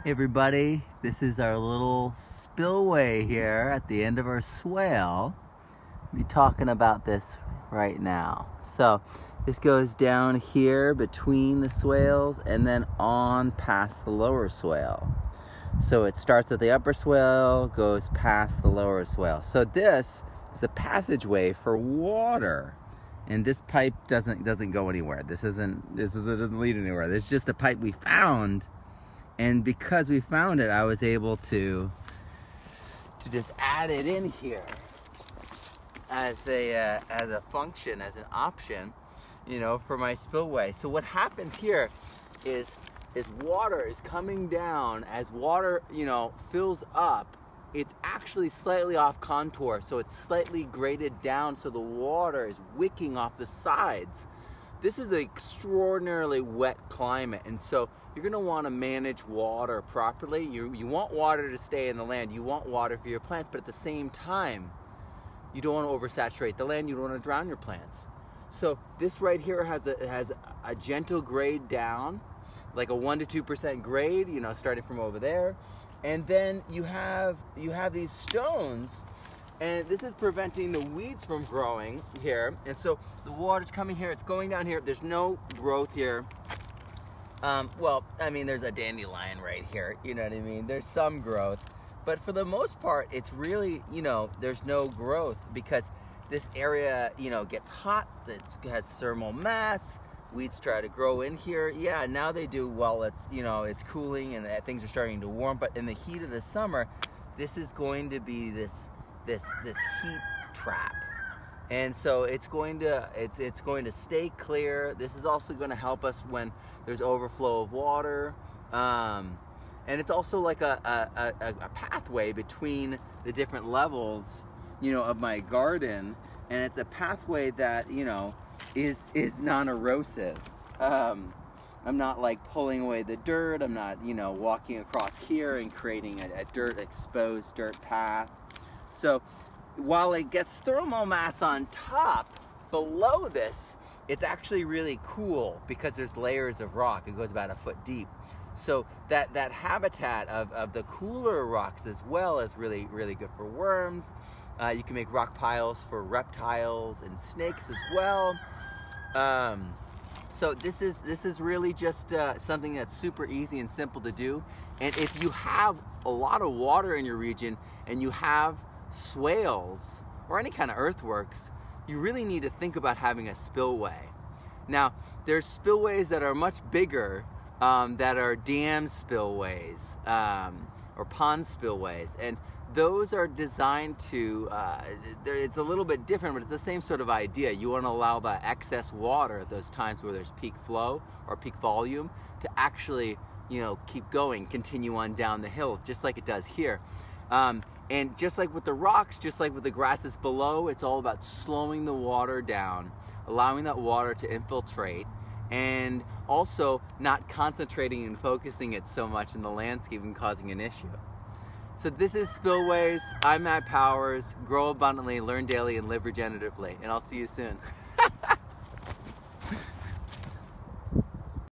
Hey everybody, this is our little spillway here at the end of our swale. We'll be talking about this right now. So this goes down here between the swales and then on past the lower swale. So it starts at the upper swale, goes past the lower swale. So this is a passageway for water. And this pipe doesn't go anywhere. This doesn't lead anywhere. It's just a pipe we found. And because we found it, I was able to just add it in here as a function, as an option, you know, for my spillway. So what happens here is water is coming down. As water, you know, fills up, it's actually slightly off contour, so it's slightly graded down, so the water is wicking off the sides. This is an extraordinarily wet climate, and so you're going to want to manage water properly. You want water to stay in the land. You want water for your plants, but at the same time, you don't want to oversaturate the land. You don't want to drown your plants. So this right here has a gentle grade down, like a 1 to 2% grade, you know, starting from over there. And then you have these stones, and this is preventing the weeds from growing here. And so the water's coming here, it's going down here. There's no growth here. Well, I mean, there's a dandelion right here, you know what I mean? There's some growth, but for the most part, it's really, you know, there's no growth because this area, you know, gets hot, it has thermal mass, weeds try to grow in here. Yeah, now they do while it's, you know, it's cooling and things are starting to warm, but in the heat of the summer, this is going to be this heat trap. And so it's going to stay clear. This is also going to help us when there's overflow of water. And it's also like a pathway between the different levels, you know, of my garden. And it's a pathway that, you know, is non-erosive. I'm not like pulling away the dirt. I'm not, you know, walking across here and creating a exposed dirt path. So while it gets thermal mass on top, below this, it's actually really cool because there's layers of rock. It goes about 1 foot deep. So that habitat of the cooler rocks as well is really, really good for worms. You can make rock piles for reptiles and snakes as well. So this is really just something that's super easy and simple to do. And if you have a lot of water in your region and you have swales or any kind of earthworks, you really need to think about having a spillway. Now, there's spillways that are much bigger, that are dam spillways or pond spillways, and those are designed to, it's a little bit different, but it's the same sort of idea. You want to allow the excess water at those times where there's peak flow or peak volume to actually, you know, keep going, continue on down the hill, just like it does here. And just like with the rocks, just like with the grasses below, it's all about slowing the water down, allowing that water to infiltrate, and also not concentrating and focusing it so much in the landscape and causing an issue. So this is Spillways. I'm Matt Powers. Grow abundantly, learn daily, and live regeneratively. And I'll see you soon.